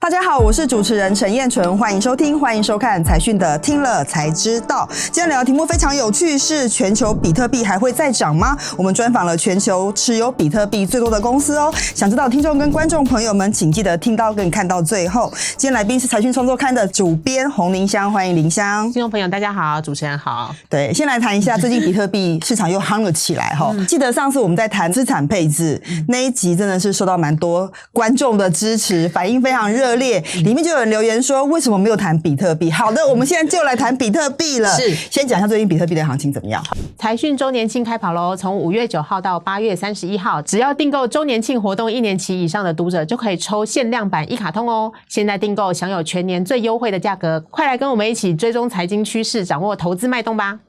大家好，我是主持人陈燕纯，欢迎收听，欢迎收看财讯的听了才知道。今天聊的题目非常有趣，是全球比特币还会再涨吗？我们专访了全球持有比特币最多的公司哦。想知道听众跟观众朋友们，请记得听到跟看到最后。今天来宾是财讯创作刊的主编洪林香，欢迎林香。听众朋友大家好，主持人好。对，先来谈一下最近比特币市场又夯了起来哈。记得上次我们在谈资产配置那一集，真的是受到蛮多观众的支持，反应非常热烈。里面就有人留言说，为什么没有谈比特币？好的，我们现在就来谈比特币了。是，先讲一下最近比特币的行情怎么样？财讯周年庆开跑喽！从5月9号到8月31号，只要订购周年庆活动1年期以上的读者，就可以抽限量版一卡通哦。现在订购享有全年最优惠的价格，快来跟我们一起追踪财经趋势，掌握投资脉动吧！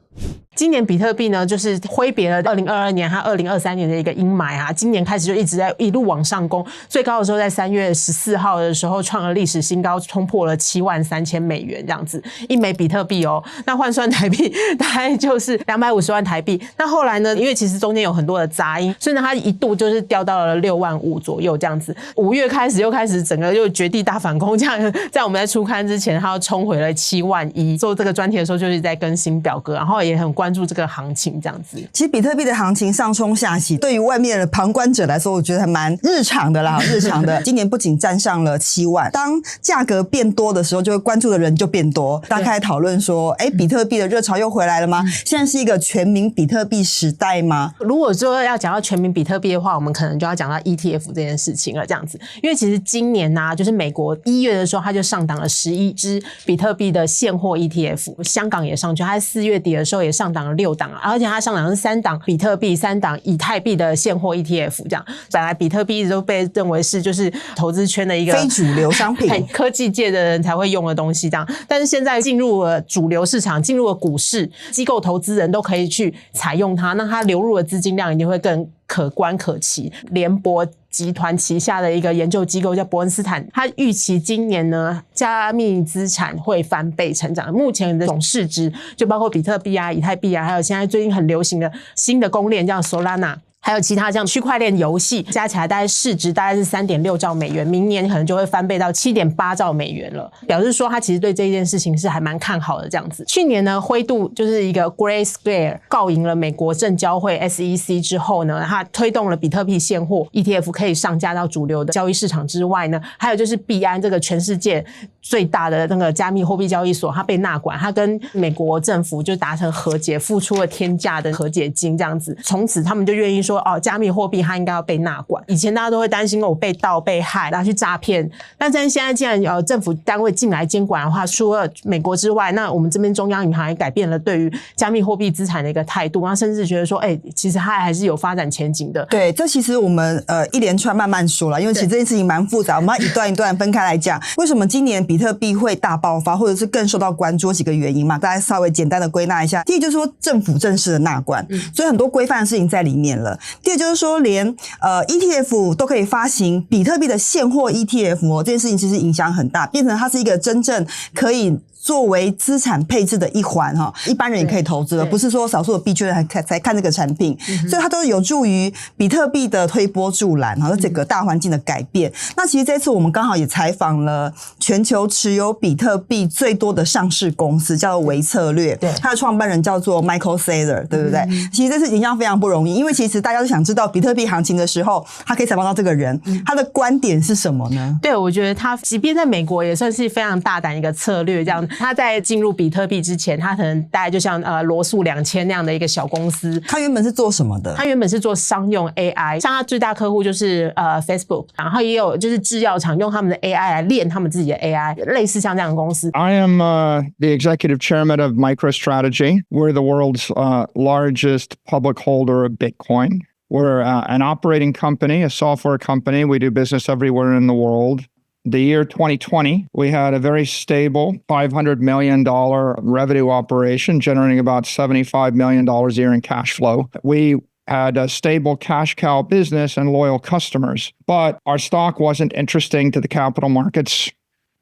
今年比特币呢，就是挥别了2022年和2023年的一个阴霾啊。今年开始就一直在一路往上攻，最高的时候在3月14号的时候创了历史新高，冲破了$73,000这样子一枚比特币哦。那换算台币大概就是250万台币。那后来呢，因为其实中间有很多的杂音，所以呢它一度就是掉到了65000左右这样子。5月开始又开始整个又绝地大反攻，这样在我们在出刊之前，它又冲回了71000。做这个专题的时候就是在更新表格，然后也很关注这个行情这样子。其实比特币的行情上冲下洗，对于外面的旁观者来说，我觉得还蛮日常的啦，日常的。今年不仅站上了7万，当价格变多的时候，就会关注的人就变多。大家开始讨论说，比特币的热潮又回来了吗？现在是一个全民比特币时代吗？如果说要讲到全民比特币的话，我们可能就要讲到 ETF 这件事情了，这样子。因为其实今年啊，就是美国1月的时候，它就上档了11只比特币的现货 ETF， 香港也上去，它在4月底的时候也上档了6档，而且它上档是3档比特币、3档以太币的现货 ETF 这样。本来比特币一直都被认为是就是投资圈的一个非主流商品，科技界的人才会用的东西这样。但是现在进入了主流市场，进入了股市，机构投资人都可以去采用它，那它流入的资金量一定会更可观可期。联博集团旗下的一个研究机构叫伯恩斯坦，它预期今年呢加密资产会翻倍成长。目前的总市值就包括比特币啊、以太币啊，还有现在最近很流行的新的公链叫 Solana，还有其他像区块链游戏，加起来大概市值大概是$3.6兆，明年可能就会翻倍到$7.8兆了。表示说他其实对这件事情是还蛮看好的这样子。去年呢，灰度就是一个 Grayscale 告赢了美国证交会 SEC 之后呢，他推动了比特币现货 ETF 可以上架到主流的交易市场之外呢，还有就是币安这个全世界最大的那个加密货币交易所，它被纳管，它跟美国政府就达成和解，付出了天价的和解金这样子。从此他们就愿意说加密货币它应该要被纳管。以前大家都会担心被盗被害拿去诈骗，但是现在既然政府单位进来监管的话，除了美国之外，那我们这边中央银行也改变了对于加密货币资产的一个态度，然后甚至觉得说其实它还是有发展前景的。对，这其实我们一连串慢慢说了，因为其实这件事情蛮复杂，我们要一段一段分开来讲。为什么今年比特币会大爆发，或者是更受到关注，几个原因嘛，大家稍微简单的归纳一下。第一就是说政府正式的纳管，所以很多规范的事情在里面了。第二就是说连ETF 都可以发行比特币的现货 ETF 这件事情其实影响很大，变成它是一个真正可以作为资产配置的一环哈，一般人也可以投资了，不是说少数的币圈人才看这个产品，所以它都有助于比特币的推波助澜哈，整个大环境的改变。那其实这次我们刚好也采访了全球持有比特币最多的上市公司，叫做微策略，它的创办人叫做 Michael Saylor， 对不对？其实这次影响非常不容易，因为其实大家都想知道比特币行情的时候，他可以采访到这个人，他的观点是什么呢？对，我觉得他即便在美国也算是非常大胆一个策略这样。他在进入比特币之前，他可能大概就像罗素2000那样的一个小公司。他原本是做什么的？他原本是做商用 AI， 像他最大客户就是Facebook， 然后也有就是制药厂用他们的 AI 来练他们自己的 AI， 类似像这样的公司。I am the executive chairman of MicroStrategy. We're the world's largest public holder of Bitcoin. We're an operating company, a software company. We do business everywhere in the world. The year 2020, we had a very stable $500 million revenue operation, generating about $75 million a year in cash flow. We had a stable cash cow business and loyal customers, but our stock wasn't interesting to the capital markets.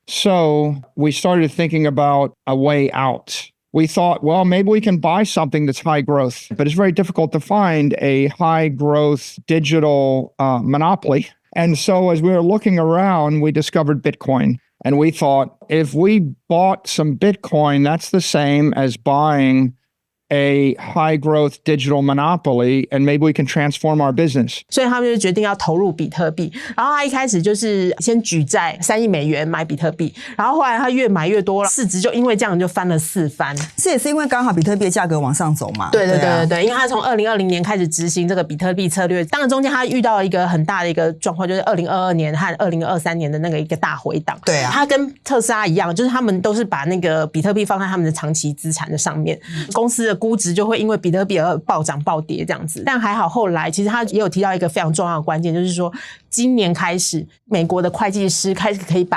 So we started thinking about a way out. We thought, well, maybe we can buy something that's high growth, but it's very difficult to find a high growth digital monopoly. And so as we were looking around, we discovered Bitcoin. And we thought if we bought some Bitcoin, that's the same as buying a high growth digital monopoly, and maybe we can transform our business. 所以他们就决定要投入比特币，然后他一开始就是先举债3亿美元买比特币，然后后来他越买越多了，市值就因为这样就翻了4番。这也是因为刚好比特币的价格往上走嘛。对，因为他从2020年开始执行这个比特币策略，当然中间他遇到一个很大的一个状况，就是2022年和2023年的那个一个大回档。对啊，他跟特斯拉一样，就是他们都是把那个比特币放在他们的长期资产的上面，公司的估值就会因为比特币而暴涨暴跌这样子。但还好后来其实他也有提到一个非常重要的关键，就是说今年开始美国的会计师开始可以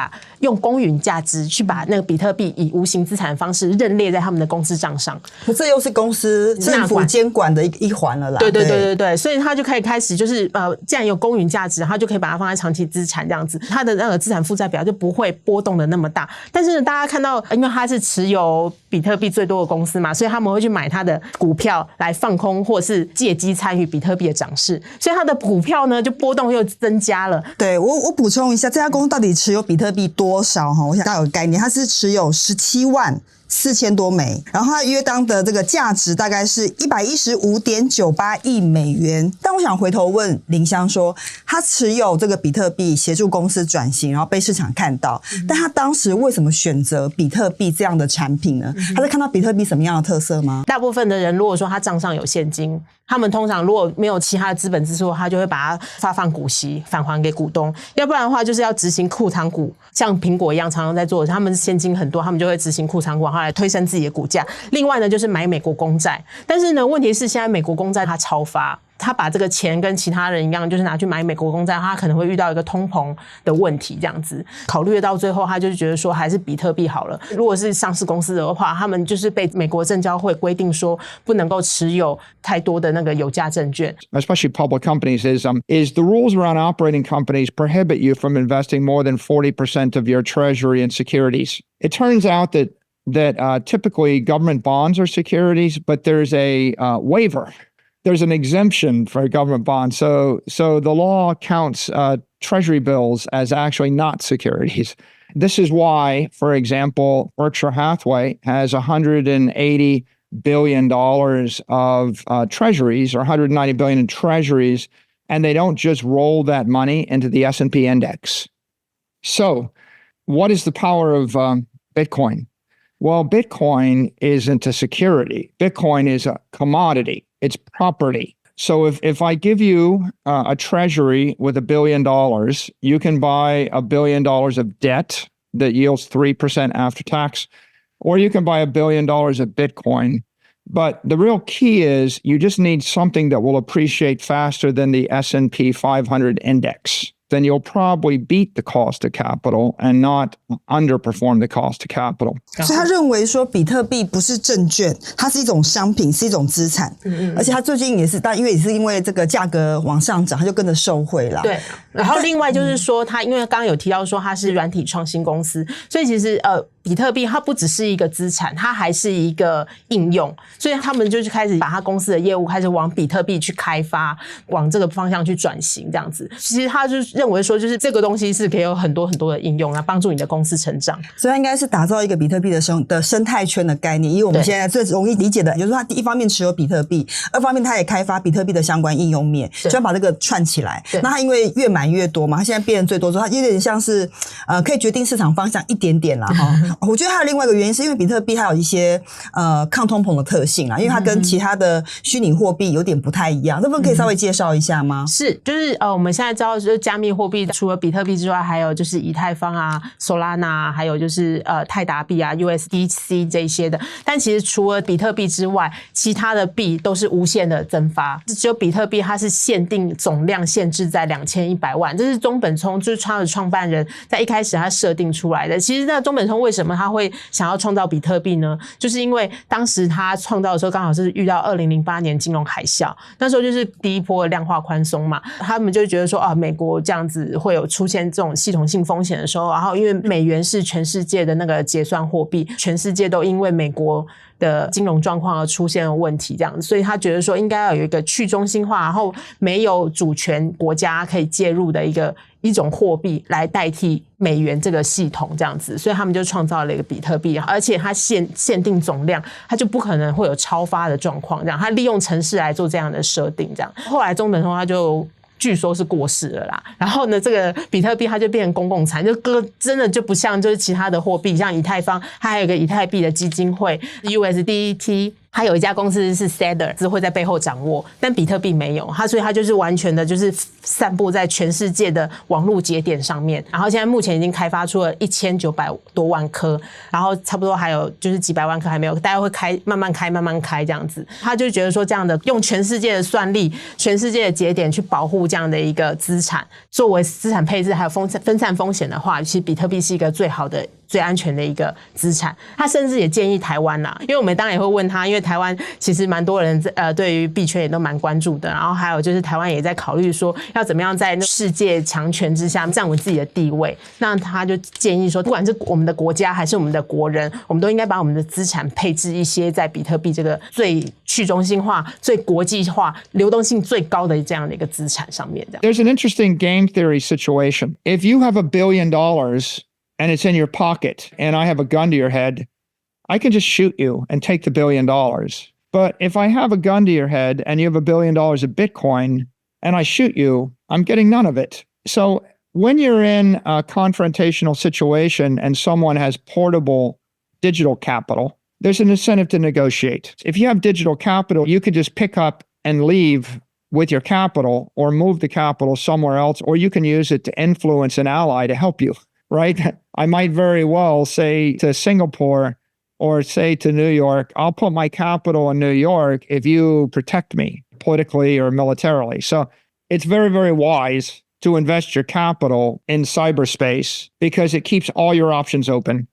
用公允价值去把那个比特币以无形资产的方式认列在他们的公司账上。这又是公司政府监管的一环了啦。对，所以他就可以开始就是既然有公允价值，他就可以把它放在长期资产这样子，他的那个资产负债表就不会波动的那么大。但是呢，大家看到因为他是持有比特币最多的公司嘛，所以他们会去买他的股票来放空或是借机参与比特币的涨势，所以他的股票呢就波动又增加了。对，我补充一下，这家公司到底持有比特币多少哈？我想大家有个概念，它是持有174000多枚，然后它约当的这个价值大概是115.98亿美元。但我想回头问林香说，他持有这个比特币协助公司转型，然后被市场看到，但他当时为什么选择比特币这样的产品呢？他是看到比特币什么样的特色吗？大部分的人如果说他账上有现金，他们通常如果没有其他的资本支出，他就会把它发放股息返还给股东，要不然的话就是要执行库藏股，像苹果一样常常在做，他们现金很多，他们就会执行库藏股，然后来推升自己的股价。另外呢就是买美国公债，但是呢问题是现在美国公债它超发，他把这个钱跟其他人一样，就是拿去买美国公债，他可能会遇到一个通膨的问题这样子。考虑到最后，他就觉得说还是比特币好了。如果是上市公司的话，他们就是被美国证交会规定说不能够持有太多的那个有价证券。 Especially public companies is the rules around operating companies prohibit you from investing more than 40% of your treasury in securities. It turns out that typically government bonds are securities, but there's a waiver.There's an exemption for government bonds. So the law counts treasury bills as actually not securities. This is why, for example, Berkshire Hathaway has $180 billion of treasuries, or $190 billion in treasuries, and they don't just roll that money into the S&P index. So what is the power of Bitcoin? Well, Bitcoin isn't a security. Bitcoin is a commodity.It's property. So if I give you a treasury with $1 billion, you can buy $1 billion of debt that yields 3% after tax, or you can buy $1 billion of Bitcoin. But the real key is you just need something that will appreciate faster than the S&P 500 index.Then you'll probably beat the cost of capital and not underperform the cost of capital. 所以他认为说比特币不是证券，它是一种商品，是一种资产。而且他最近也是，但因为这个价格往上涨，他就跟着受惠啦。对，然后另外就是说他因为刚刚有提到说他是软体创新公司，所以其实比特币它不只是一个资产，它还是一个应用，所以他们就开始把他公司的业务开始往比特币去开发，往这个方向去转型这样子。其实他就认为说就是这个东西是可以有很多很多的应用，来帮助你的公司成长。所以他应该是打造一个比特币的生态圈的概念，因为我们现在最容易理解的就是说他一方面持有比特币，二方面他也开发比特币的相关应用面，就要把这个串起来。那他因为越买越多嘛，他现在变得最多之后，他有点像是可以决定市场方向一点点啦哈。我觉得还有另外一个原因是因为比特币它有一些抗通膨的特性啦，因为它跟其他的虚拟货币有点不太一样，这部分可以稍微介绍一下吗？是，就是我们现在知道就是加密货币除了比特币之外，还有就是以太坊啊、Solana， 还有就是泰达币啊、USDC 这些的。但其实除了比特币之外，其他的币都是无限的增发，只有比特币它是限定总量限制在2100万，这是中本聪就是他的创办人在一开始他设定出来的。其实那中本聪为什么他会想要创造比特币呢？就是因为当时他创造的时候刚好是遇到2008年金融海啸，那时候就是第一波量化宽松嘛，他们就觉得说美国这样子会有出现这种系统性风险的时候，然后因为美元是全世界的那个结算货币，全世界都因为美国的金融状况而出现的问题这样子，所以他觉得说应该要有一个去中心化，然后没有主权国家可以介入的一种货币来代替美元这个系统这样子，所以他们就创造了一个比特币，而且它限定总量，它就不可能会有超发的状况，这样它利用程式来做这样的设定，这样后来中本聪他就据说是过世了啦，然后呢，这个比特币它就变成公共财，就真的就不像就是其他的货币，像以太坊，它还有一个以太币的基金会 USDT。它有一家公司是 Tether 会在背后掌握，但比特币没有，所以它就是完全的就是散布在全世界的网络节点上面，然后现在目前已经开发出了1900多万颗，然后差不多还有就是几百万颗还没有，大家会慢慢开这样子。他就觉得说这样的用全世界的算力、全世界的节点去保护这样的一个资产，作为资产配置还有分散风险的话，其实比特币是一个最好的、最安全的一个资产。他甚至也建议台湾啦，因为我们当然也会问他，因为台湾其实蛮多人对于币圈也都蛮关注的，然后还有就是台湾也在考虑说要怎么样在世界强权之下站稳自己的地位。那他就建议说，不管是我们的国家还是我们的国人，我们都应该把我们的资产配置一些在比特币这个最去中心化、最国际化、流动性最高的这样的一个资产上面。There's an interesting game theory situation. If you have $1 billion and it's in your pocket and I have a gun to your head, I can just shoot you and take the $1 billion. But if I have a gun to your head and you have $1 billion of Bitcoin and I shoot you, I'm getting none of it. So when you're in a confrontational situation and someone has portable digital capital, there's an incentive to negotiate. If you have digital capital, you can just pick up and leave with your capital or move the capital somewhere else, or you can use it to influence an ally to help you, right? I might very well say to Singapore, or say to New York, I'll put my capital in New York if you protect me politically or militarily. So it's very, very wise to invest your capital in cyberspace because it keeps all your options open.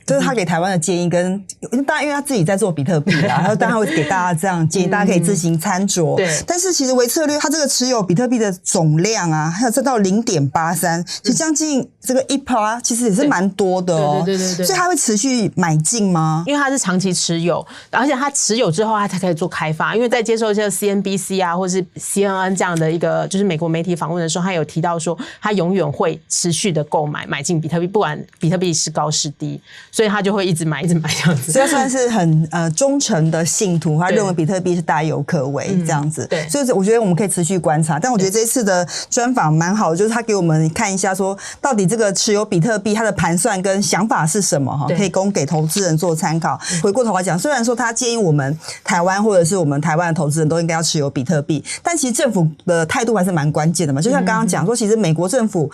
这是他给台湾的建议，跟当然因为他自己在做比特币啦，然后当然会给大家这样建议，大家可以自行参酌。对，但是其实微策略它这个持有比特币的总量啊，还有这到 0.83， 其实将近这个 1%， 其实也是蛮多的哦。对，所以他会持续买进吗？因为他是长期持有，而且他持有之后他才可以做开发。因为在接受这个 CNBC 啊，或是 CNN 这样的一个就是美国媒体访问的时候，他有提到说他永远会持续的买进比特币，不管比特币是高是低，所以他就会一直买这样子。所以他算是很忠诚的信徒，他认为比特币是大有可为这样子。对，所以我觉得我们可以持续观察。但我觉得这一次的专访蛮好的，就是他给我们看一下说到底这个持有比特币它的盘算跟想法是什么哈，可以供给投资人做参考。回过头来讲，虽然说他建议我们台湾或者是我们台湾的投资人都应该要持有比特币，但其实政府的态度还是蛮关键的嘛。就像刚刚讲说，其实美国政府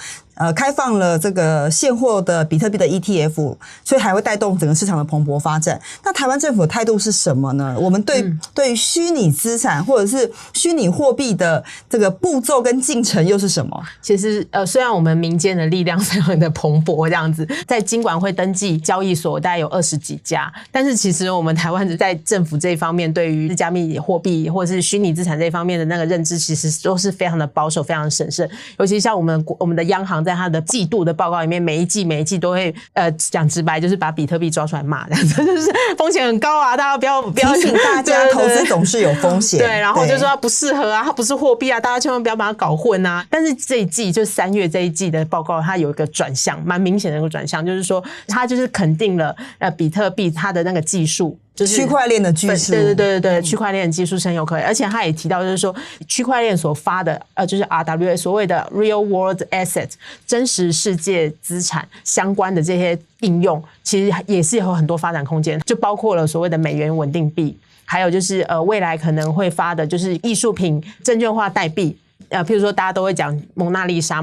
开放了这个现货的比特币的 ETF， 所以还会带动整个市场的蓬勃发展。那台湾政府的态度是什么呢？我们对虚拟资产或者是虚拟货币的这个步骤跟进程又是什么？其实虽然我们民间的力量非常的蓬勃这样子，在金管会登记交易所大概有20几家，但是其实我们台湾在政府这一方面对于加密货币或者是虚拟资产这一方面的那个认知，其实都是非常的保守、非常的审慎。尤其像我们的央行在它的季度的报告里面，每一季都会讲直白，就是把比特币抓出来骂，这样子就是风险很高啊，大家不要提醒大家投资总是有风险。对，然后就说它不适合啊，它不是货币啊，大家千万不要把它搞混啊。但是这一季就3月这一季的报告，它有一个转向，蛮明显的一个转向，就是说它就是肯定了比特币它的那个技术。就是区块链的技术，对，区块链的技术是很有可能，而且他也提到，就是说区块链所发的就是 RWA 所谓的 Real World Asset 真实世界资产相关的这些应用，其实也是有很多发展空间，就包括了所谓的美元稳定币，还有就是未来可能会发的就是艺术品证券化代币。譬如说大家都会讲蒙娜丽莎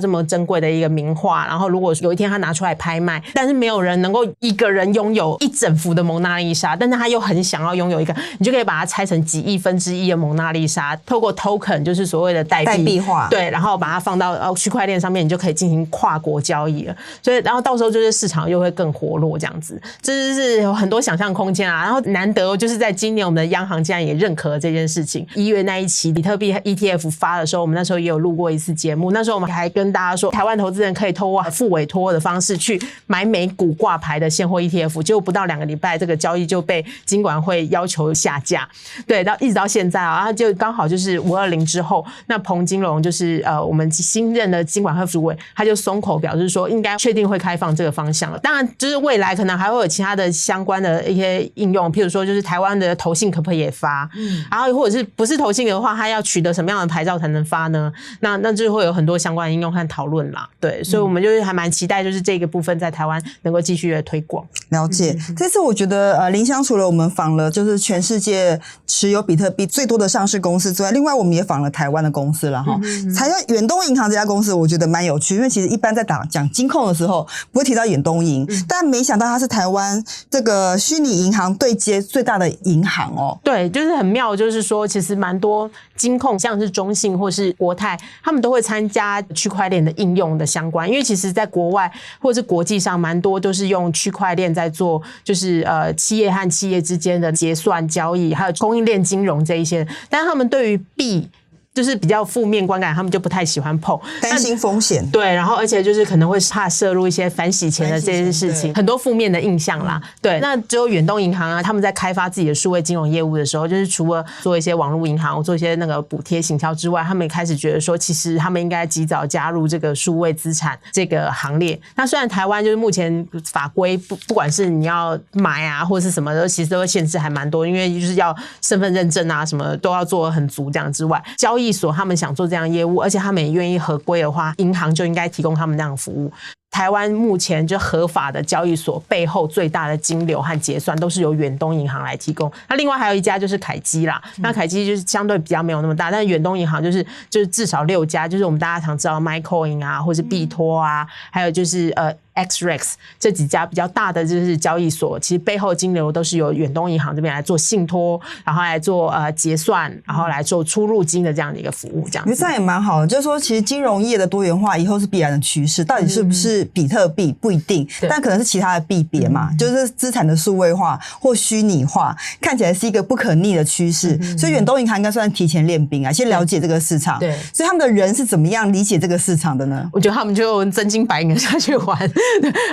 这么珍贵的一个名画，然后如果有一天他拿出来拍卖，但是没有人能够一个人拥有一整幅的蒙娜丽莎，但是他又很想要拥有一个，你就可以把它拆成几亿分之一的蒙娜丽莎，透过 token 就是所谓的代币化，对，然后把它放到区块链上面，你就可以进行跨国交易了。所以然后到时候就是市场又会更活络这样子，这是有很多想象空间啊。然后难得就是在今年我们的央行竟然也认可了这件事情，1月那一期比特币 ETF 发了时候，我们那时候也有录过一次节目，那时候我们还跟大家说，台湾投资人可以透过付委托的方式去买美股挂牌的现货 ETF， 结果不到2个礼拜，这个交易就被金管会要求下架。对，一直到现在啊，就刚好就是520之后，那彭金龙就是我们新任的金管会主委，他就松口表示说，应该确定会开放这个方向了。当然，就是未来可能还会有其他的相关的一些应用，譬如说就是台湾的投信可不可以也发，然后或者是不是投信的话，它要取得什么样的牌照才能发呢？那就会有很多相关的应用和讨论啦。对，所以我们就是还蛮期待，就是这个部分在台湾能够继续的推广。了解，这次我觉得林香除了我们访了就是全世界持有比特币最多的上市公司之外，另外我们也访了台湾的公司了哈。才远东银行这家公司我觉得蛮有趣，因为其实一般在讲金控的时候不会提到远东银，但没想到它是台湾这个虚拟银行对接最大的银行哦。对，就是很妙，就是说其实蛮多金控像是中信或是国泰，他们都会参加区块链的应用的相关，因为其实在国外或者是国际上蛮多都是用区块链在做，就是企业和企业之间的结算交易，还有供应链金融这一些，但他们对于币就是比较负面观感，他们就不太喜欢碰，担心风险。对，然后而且就是可能会怕涉入一些反洗钱的这些事情，很多负面的印象啦。对，那只有远东银行啊，他们在开发自己的数位金融业务的时候，就是除了做一些网络银行，做一些那个补贴行销之外，他们也开始觉得说，其实他们应该及早加入这个数位资产这个行列。那虽然台湾就是目前法规不管是你要买啊，或者是什么的，其实都会限制还蛮多，因为就是要身份认证啊，什么都要做得很足这样之外，交易所他们想做这样的业务，而且他们也愿意合规的话，银行就应该提供他们那样的服务。台湾目前就合法的交易所背后最大的金流和结算都是由远东银行来提供。那另外还有一家就是凯基啦，那凯基就是相对比较没有那么大，但是远东银行就是至少6家，就是我们大家常知道 MyCoin 啊，或是币托啊，还有就是XREX 这几家比较大的就是交易所，其实背后金流都是由远东银行这边来做信托，然后来做结算，然后来做出入金的这样的一个服务，这样子。这样也蛮好的，就是说其实金融业的多元化以后是必然的趋势，到底是不是比特币不一定，但可能是其他的币别嘛，就是资产的数位化或虚拟化，看起来是一个不可逆的趋势。所以远东银行应该算提前练兵啊，先了解这个市场。对，所以他们的人是怎么样理解这个市场的呢？我觉得他们就真金白银下去玩。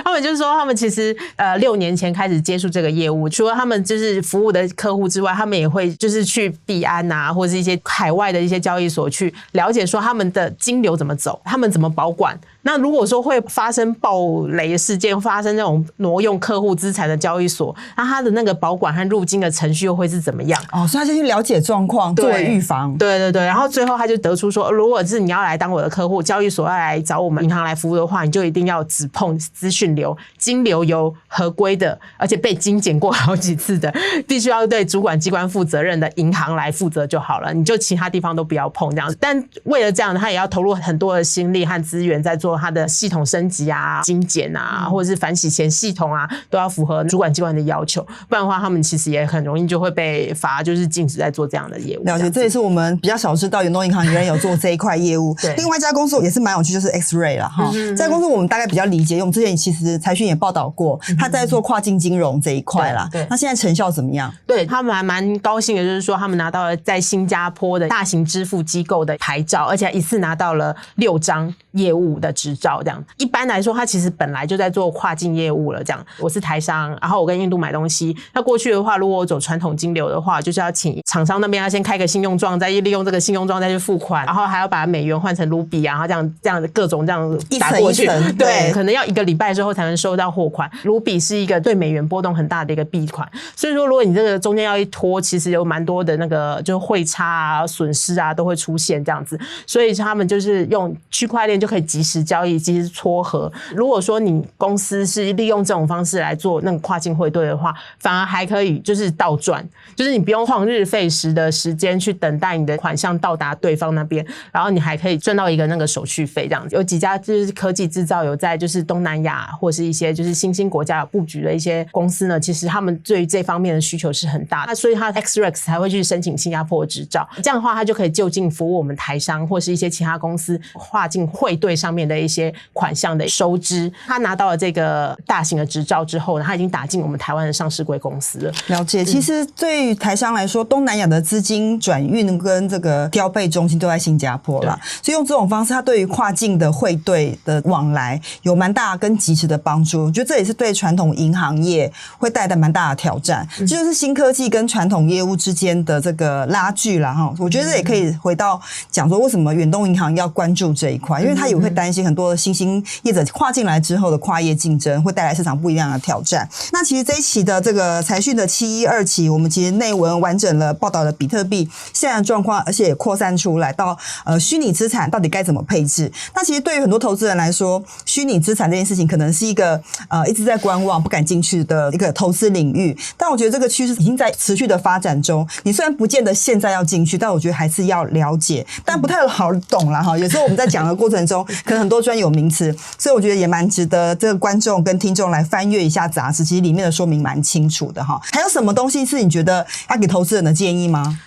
他们就是说，他们其实6年前开始接触这个业务，除了他们就是服务的客户之外，他们也会就是去币安啊，或者是一些海外的一些交易所去了解说他们的金流怎么走，他们怎么保管。那如果说会发生暴雷事件，发生那种挪用客户资产的交易所，那它的那个保管和入金的程序又会是怎么样？哦，所以他先去了解状况，作为预防。对对对，然后最后他就得出说，如果是你要来当我的客户，交易所要来找我们银行来服务的话，你就一定要只碰资讯流，金流由合规的，而且被精简过好几次的，必须要对主管机关负责任的银行来负责就好了，你就其他地方都不要碰这样子。但为了这样，他也要投入很多的心力和资源在做他的系统升级啊、精简啊，或者是反洗钱系统啊，都要符合主管机关的要求，不然的话，他们其实也很容易就会被罚，就是禁止在做这样的业务。了解，这也是我们比较少知道，远东银行原来有做这一块业务。对，另外一家公司也是蛮有趣，就是 XREX 啦哈。这家公司我们大概比较理解，因为我们之前其实财讯也报道过，他在做跨境金融这一块啦。对，那现在成效怎么样？对，他们还蛮高兴的，就是说他们拿到了在新加坡的大型支付机构的牌照，而且一次拿到了6张业务的执照。这样，一般来说，他其实本来就在做跨境业务了。这样，我是台商，然后我跟印度买东西，那过去的话，如果我走传统金流的话，就是要请厂商那边要先开个信用状，再利用这个信用状再去付款，然后还要把美元换成卢比啊，然后这样各种这样打过去，一层一层对，可能要1个礼拜之后才能收到货款。卢比是一个对美元波动很大的一个币款，所以说如果你这个中间要一拖，其实有蛮多的那个就是汇差啊、损失啊都会出现这样子，所以他们就是用区块链就可以即时交易、即时撮合。如果说你公司是利用这种方式来做那个跨境汇兑的话，反而还可以就是倒赚，就是你不用旷日费时的时间去等待你的款项到达对方那边，然后你还可以赚到一个那个手续费这样子。有几家就是科技制造有在就是东南亚或是一些就是新兴国家有布局的一些公司呢，其实他们对于这方面的需求是很大的，所以他 XREX 才会去申请新加坡的执照。这样的话，他就可以就近服务我们台商或是一些其他公司跨境汇兑上面的的一些款项的收支。他拿到了这个大型的执照之后呢，他已经打进我们台湾的上市柜公司了。了解，其实对于台商来说，东南亚的资金转运跟这个调配中心都在新加坡啦，所以用这种方式，它对于跨境的汇兑的往来有蛮大跟及时的帮助。我觉得这也是对传统银行业会带来蛮大的挑战，这就是新科技跟传统业务之间的这个拉锯啦哈。我觉得这也可以回到讲说为什么远东银行要关注这一块，因为他也会担心很多的新兴业者跨进来之后的跨业竞争会带来市场不一样的挑战。那其实这一期的这个财讯的712期，我们其实内文完整了报道了比特币现在的状况，而且也扩散出来到虚拟资产到底该怎么配置。那其实对于很多投资人来说，虚拟资产这件事情可能是一个一直在观望不敢进去的一个投资领域，但我觉得这个趋势已经在持续的发展中。你虽然不见得现在要进去，但我觉得还是要了解，但不太好懂啦哈。有时候我们在讲的过程中可能很多专有名词，所以我觉得也蛮值得这个观众跟听众来翻阅一下杂志，其实里面的说明蛮清楚的哈。还有什么东西是你觉得要给投资人的建议吗？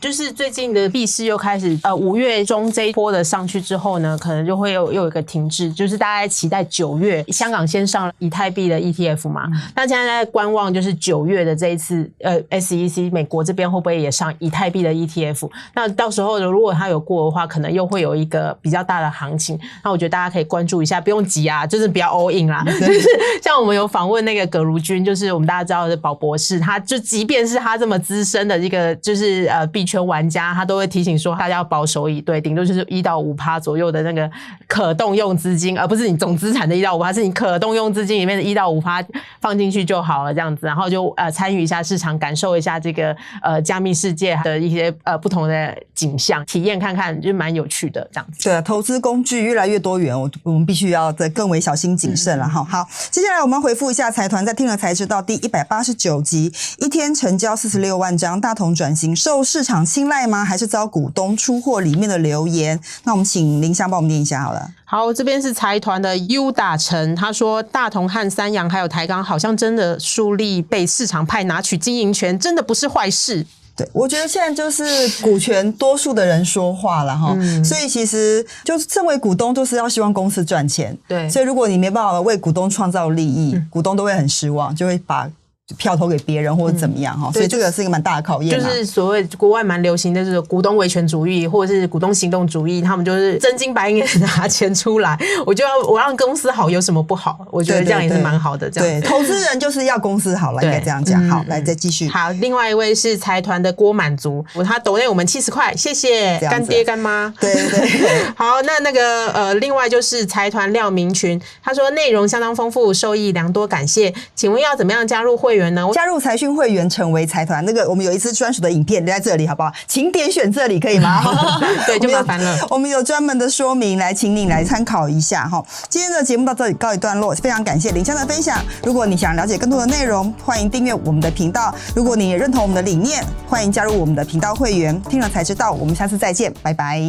就是最近的币市又开始5月中这一波的上去之后呢，可能就会又有一个停滞，就是大家期待9月香港先上以太币的 ETF 嘛，那现在在观望就是9月的这一次SEC 美国这边会不会也上以太币的 ETF， 那到时候如果它有过的话，可能又会有一个比较大的行情，那我觉得大家可以关注一下，不用急啊，就是不要 all in 啦就是像我们有访问那个葛如君，就是我们大家知道的宝博士，他就即便是他这么资深的一个就是币圈玩家，他都会提醒说大家要保守以对，顶多就是1到5% 左右的那个可动用资金，而不是你总资产的1到5%，是你可动用资金里面的1到5% 放进去就好了，这样子，然后就参与一下市场，感受一下这个加密世界的一些不同的景象，体验看看，就蛮有趣的这样子。对啊，投资工具越来越多元，我们必须要再更为小心谨慎了哈。好，接下来我们回复一下财团在听了才知道第189集，一天成交46万张，大同转型受市场青睐吗？还是遭股东出货里面的留言？那我们请林香帮我们念一下好了。好，这边是财团的 U 打成，他说大同和三洋还有台钢好像真的树立被市场派拿取经营权，真的不是坏事。对，我觉得现在就是股权多数的人说话了哈，所以其实就身为股东就是要希望公司赚钱，对，所以如果你没办法为股东创造利益，股东都会很失望，就会把票投给别人或者怎么样哈，所以这个是一个蛮大的考验。就是所谓国外蛮流行的就是股东维权主义或者是股东行动主义，他们就是真金白银拿钱出来，我让公司好有什么不好？我觉得这样也是蛮好的。这样对，投资人就是要公司好了，应该这样讲。好，来再继续。好，另外一位是财团的郭满足，他抖内我们70块，谢谢干爹干妈。对对。好，那个另外就是财团廖明群，他说内容相当丰富，受益良多，感谢。请问要怎么样加入会员呢？加入财讯会员，成为财团。那个我们有一支专属的影片留在这里，好不好？请点选这里可以吗？对，就麻烦了。我们有专门的说明来，请你来参考一下哈。今天的节目到这里告一段落，非常感谢林香的分享。如果你想了解更多的内容，欢迎订阅我们的频道。如果你也认同我们的理念，欢迎加入我们的频道会员。听了才知道，我们下次再见，拜拜。